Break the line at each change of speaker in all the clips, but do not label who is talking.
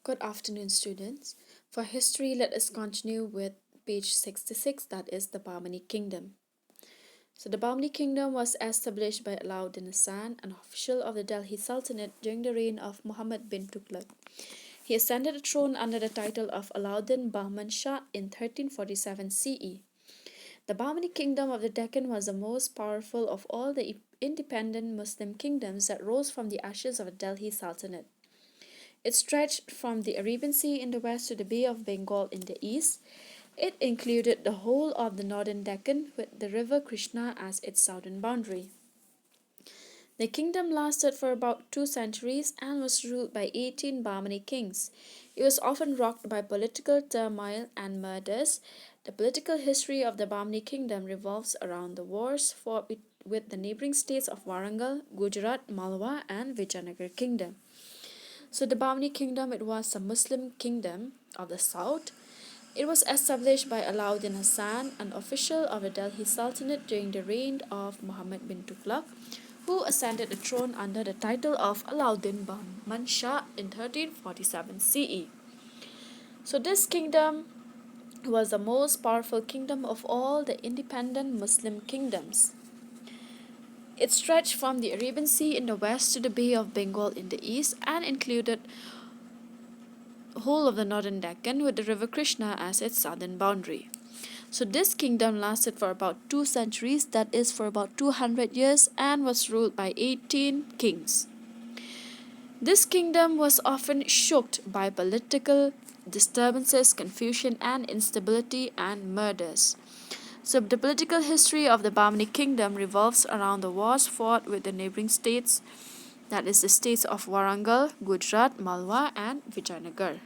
Good afternoon, students. For history, let us continue with page 66, that is the Bahmani Kingdom. So, the Bahmani Kingdom was established by Alauddin Hassan, an official of the Delhi Sultanate during the reign of Muhammad bin Tughlaq. He ascended the throne under the title of Alauddin Bahman Shah in 1347 CE. The Bahmani Kingdom of the Deccan was the most powerful of all the independent Muslim kingdoms that rose from the ashes of the Delhi Sultanate. It stretched from the Arabian Sea in the west to the Bay of Bengal in the east. It included the whole of the northern Deccan with the river Krishna as its southern boundary. The kingdom lasted for about 2 centuries and was ruled by 18 Bahmani kings. It was often rocked by political turmoil and murders. The political history of the Bahmani kingdom revolves around the wars fought with the neighboring states of Warangal, Gujarat, Malwa, and Vijayanagar kingdom. So the Bahmani kingdom, it was a Muslim kingdom of the south. It was established by Alauddin Hassan, an official of the Delhi Sultanate during the reign of Muhammad bin Tughlaq, who ascended the throne under the title of Alauddin Bahman Shah in 1347 CE. So this kingdom was the most powerful kingdom of all the independent Muslim kingdoms. It stretched from the Arabian Sea in the west to the Bay of Bengal in the east and included whole of the northern Deccan with the river Krishna as its southern boundary. So this kingdom lasted for about 2 centuries, that is for about 200 years, and was ruled by 18 kings. This kingdom was often shocked by political disturbances, confusion, and instability and murders. So the political history of the Bahmani kingdom revolves around the wars fought with the neighboring states, that is the states of Warangal, Gujarat, Malwa, and Vijayanagar.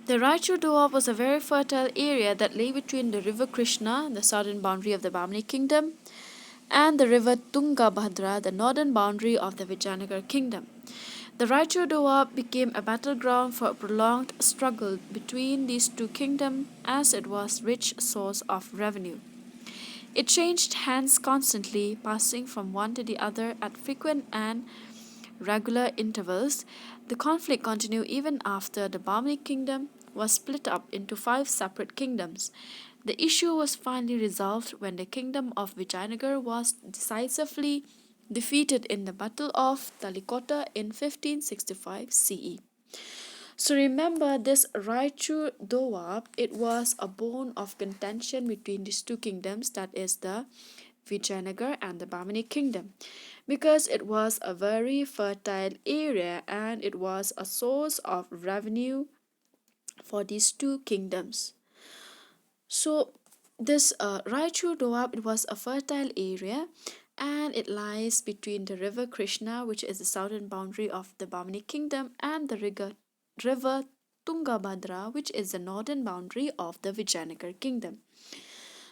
The Raichur Doab was a very fertile area that lay between the river Krishna, the southern boundary of the Bahmani kingdom, and the river Tungabhadra, the northern boundary of the Vijayanagar kingdom. The Raichur Doab became a battleground for a prolonged struggle between these two kingdoms as it was a rich source of revenue. It changed hands constantly, passing from one to the other at frequent and regular intervals. The conflict continued even after the Bahmani kingdom was split up into 5 separate kingdoms. The issue was finally resolved when the kingdom of Vijayanagar was decisively defeated in the Battle of Talikota in 1565 CE. So remember this Raichur Doab, it was a bone of contention between these two kingdoms, that is the Vijayanagar and the Bahmani kingdom, because it was a very fertile area and it was a source of revenue for these two kingdoms. So this Raichur Doab, it was a fertile area and it lies between the river Krishna, which is the southern boundary of the Bahmani kingdom, and the river Tungabhadra, which is the northern boundary of the Vijayanagar kingdom.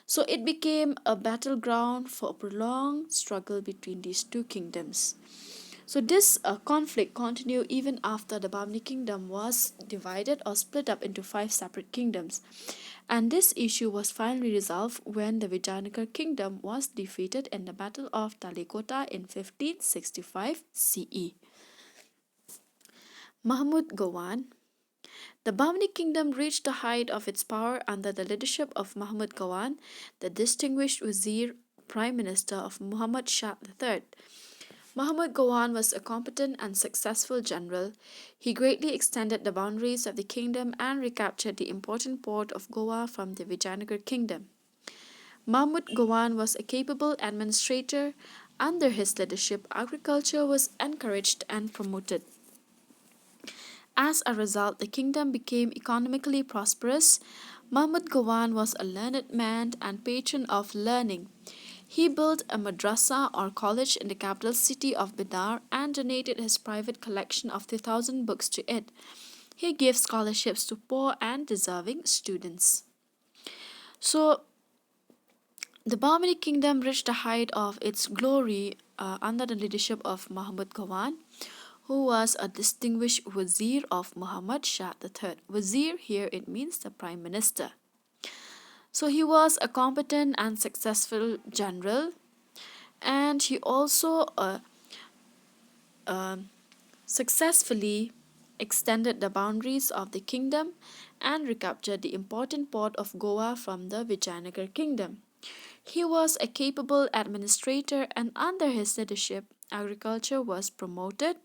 So it became a battleground for a prolonged struggle between these two kingdoms. So this conflict continued even after the Bahmani kingdom was divided or split up into 5 separate kingdoms. And this issue was finally resolved when the Vijayanagar kingdom was defeated in the Battle of Talikota in 1565 CE. Mahmud Gawan. The Bahmani kingdom reached the height of its power under the leadership of Mahmud Gawan, the distinguished Wazir Prime Minister of Muhammad Shah III. Mahmud Gawan was a competent and successful general. He greatly extended the boundaries of the kingdom and recaptured the important port of Goa from the Vijayanagar kingdom. Mahmud Gawan was a capable administrator. Under his leadership, agriculture was encouraged and promoted. As a result, the kingdom became economically prosperous. Mahmud Gawan was a learned man and patron of learning. He built a madrasa or college in the capital city of Bidar and donated his private collection of 3,000 books to it. He gave scholarships to poor and deserving students. So, the Bahmani kingdom reached the height of its glory under the leadership of Mahmud Gawan, who was a distinguished Wazir of Muhammad Shah III. Wazir here, it means the Prime Minister. So he was a competent and successful general, and he also successfully extended the boundaries of the kingdom, and recaptured the important port of Goa from the Vijayanagar kingdom. He was a capable administrator, and under his leadership, agriculture was promoted,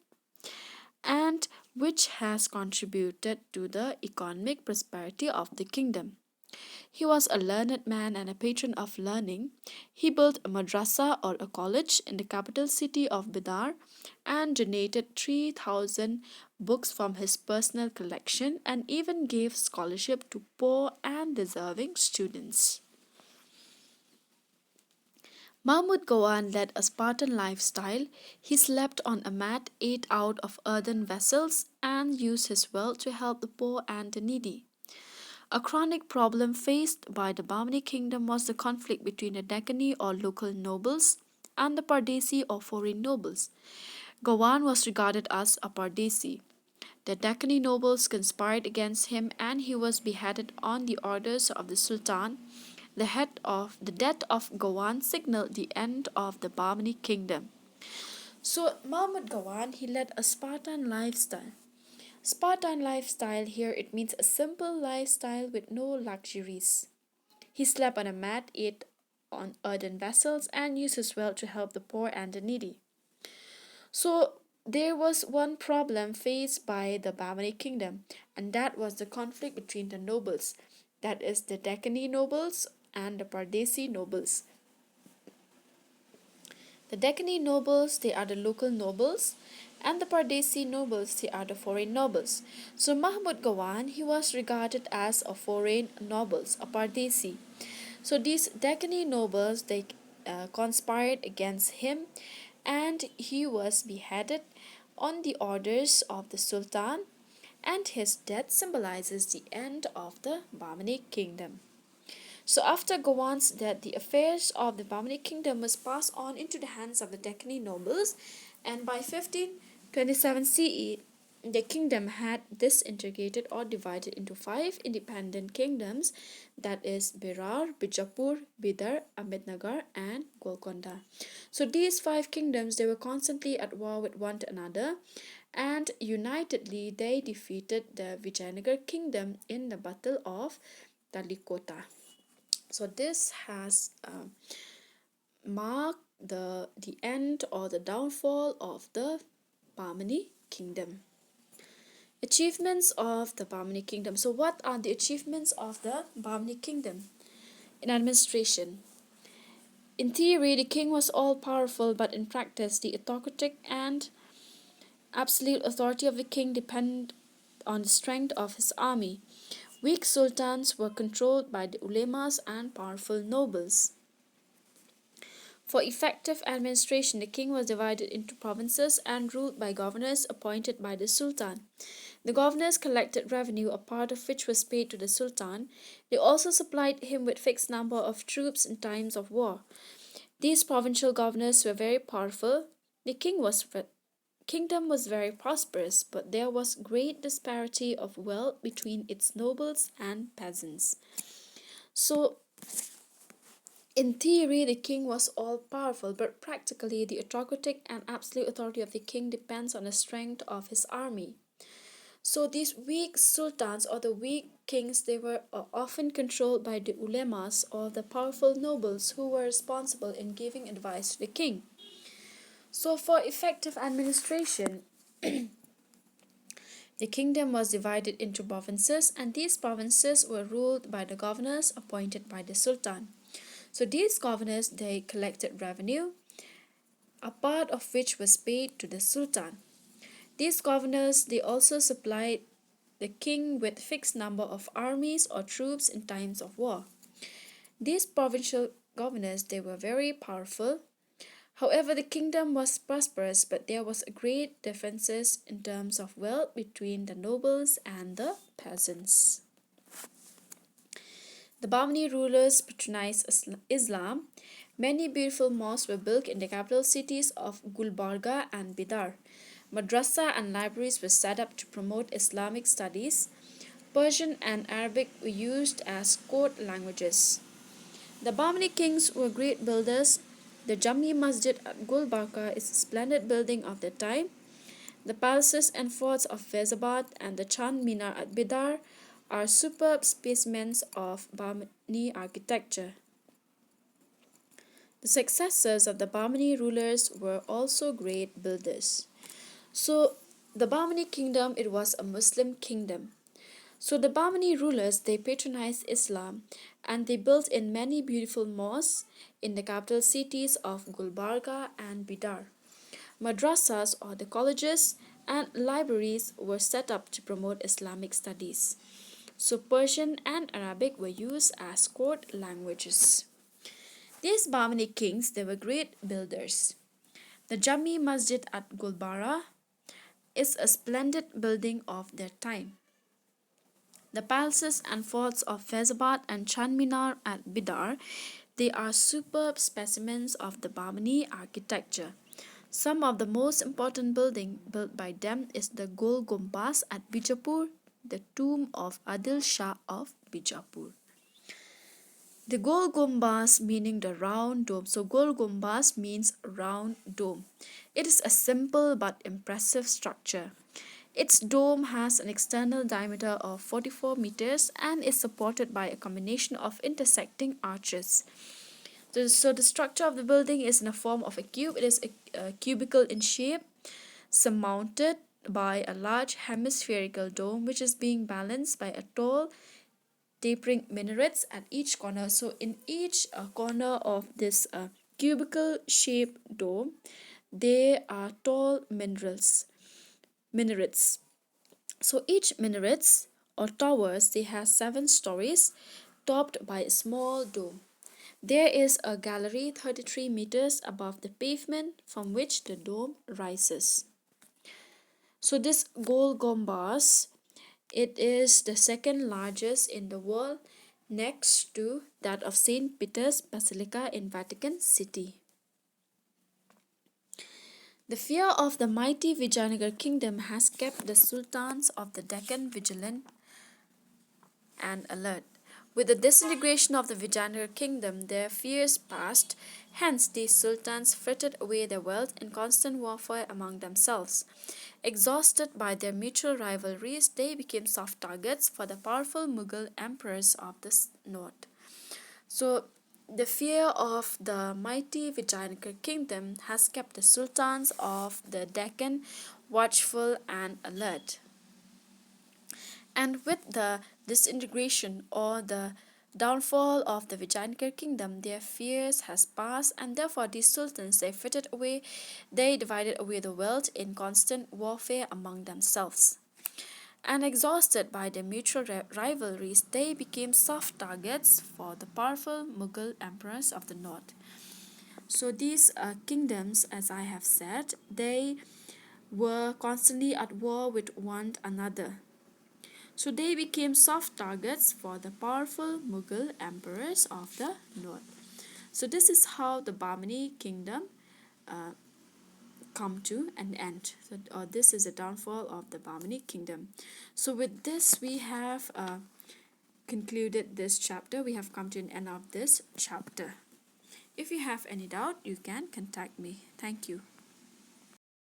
and which has contributed to the economic prosperity of the kingdom. He was a learned man and a patron of learning. He built a madrasa or a college in the capital city of Bidar and donated 3,000 books from his personal collection and even gave scholarship to poor and deserving students. Mahmud Gawan led a Spartan lifestyle. He slept on a mat, ate out of earthen vessels, and used his wealth to help the poor and the needy. A chronic problem faced by the Bahmani Kingdom was the conflict between the Deccani or local nobles and the Pardesi or foreign nobles. Gawan was regarded as a Pardesi. The Deccani nobles conspired against him and he was beheaded on the orders of the Sultan. The death of Gawan signaled the end of the Bahmani Kingdom. So Mahmud Gawan he led a Spartan lifestyle. Spartan lifestyle here it means a simple lifestyle with no luxuries. He slept on a mat, ate on earthen vessels, and used his wealth to help the poor and the needy. So there was one problem faced by the Bahmani kingdom, and that was the conflict between the nobles, that is the Deccani nobles and the Pardesi nobles. The Deccani nobles, they are the local nobles, and the Pardesi nobles, they are the foreign nobles. So Mahmud Gawan, he was regarded as a foreign nobles, a Pardesi. So these Deccani nobles, they conspired against him, and he was beheaded on the orders of the Sultan, and his death symbolizes the end of the Bahmani kingdom. So after Gawan's death, the affairs of the Bahmani kingdom was passed on into the hands of the Deccani nobles, and by 1527 CE, the kingdom had disintegrated or divided into 5 independent kingdoms, that is Berar, Bijapur, Bidar, Ahmednagar, and Golconda. So these 5 kingdoms, they were constantly at war with one another, and unitedly they defeated the Vijayanagar kingdom in the Battle of Talikota. So this has marked the end or the downfall of the Bahmani kingdom. Achievements of the Bahmani kingdom. So what are the achievements of the Bahmani kingdom? In administration, in theory the king was all powerful, but in practice the autocratic and absolute authority of the king depended on the strength of his army. Weak sultans were controlled by the ulemas and powerful nobles. For effective administration, the king was divided into provinces and ruled by governors appointed by the sultan. The governors collected revenue, a part of which was paid to the sultan. They also supplied him with fixed number of troops in times of war. These provincial governors were very powerful. The kingdom was very prosperous, but there was great disparity of wealth between its nobles and peasants. So, in theory, the king was all powerful, but practically, the autocratic and absolute authority of the king depends on the strength of his army. So, these weak sultans or the weak kings, they were often controlled by the ulemas or the powerful nobles who were responsible in giving advice to the king. So, for effective administration, the kingdom was divided into provinces, and these provinces were ruled by the governors appointed by the sultan. So, these governors they collected revenue, a part of which was paid to the sultan. These governors they also supplied the king with fixed number of armies or troops in times of war. These provincial governors they were very powerful. However, the kingdom was prosperous, but there was a great differences in terms of wealth between the nobles and the peasants. The Bahmani rulers patronized Islam. Many beautiful mosques were built in the capital cities of Gulbarga and Bidar. Madrasa and libraries were set up to promote Islamic studies. Persian and Arabic were used as court languages. The Bahmani kings were great builders. The Jami Masjid at Gulbarga is a splendid building of the time. The palaces and forts of Fezabad and the Chand Minar at Bidar are superb specimens of Bahmani architecture. The successors of the Bahmani rulers were also great builders. So, the Bahmani kingdom, it was a Muslim kingdom. So the Bahmani rulers, they patronized Islam and they built in many beautiful mosques in the capital cities of Gulbarga and Bidar. Madrasas, or the colleges, and libraries were set up to promote Islamic studies. So Persian and Arabic were used as court languages. These Bahmani kings, they were great builders. The Jami Masjid at Gulbara is a splendid building of their time. The palaces and forts of Fezabad and Chanminar at Bidar, they are superb specimens of the Bahmani architecture. Some of the most important building built by them is the Gol Gumbaz at Bijapur, the tomb of Adil Shah of Bijapur. The Gol Gumbaz meaning the round dome. So Gol Gumbaz means round dome. It is a simple but impressive structure. Its dome has an external diameter of 44 meters and is supported by a combination of intersecting arches. So the structure of the building is in the form of a cube. It is a cubical in shape, surmounted by a large hemispherical dome which is being balanced by a tall tapering minarets at each corner. So in each corner of this cubicle shaped dome, there are tall minarets. So each minarets or towers, they have 7 stories topped by a small dome. There is a gallery 33 meters above the pavement from which the dome rises. So this Gol Gombas, it is the second largest in the world next to that of St. Peter's Basilica in Vatican City. The fear of the mighty Vijayanagar kingdom has kept the sultans of the Deccan vigilant and alert. With the disintegration of the Vijayanagar kingdom, their fears passed, hence these sultans frittered away their wealth in constant warfare among themselves. Exhausted by their mutual rivalries, they became soft targets for the powerful Mughal emperors of the north. So, the fear of the mighty Vijayanagar kingdom has kept the sultans of the Deccan watchful and alert. And with the disintegration or the downfall of the Vijayanagar kingdom, their fears has passed, and therefore these sultans, they divided away the wealth in constant warfare among themselves. And exhausted by their mutual rivalries, they became soft targets for the powerful Mughal emperors of the north. So these kingdoms, as I have said, they were constantly at war with one another. So they became soft targets for the powerful Mughal emperors of the north. So this is how the Bahmani kingdom uh, come to an end. So this is the downfall of the Bahmani kingdom. So with this, we have concluded this chapter. We have come to an end of this chapter. If you have any doubt, you can contact me. Thank you.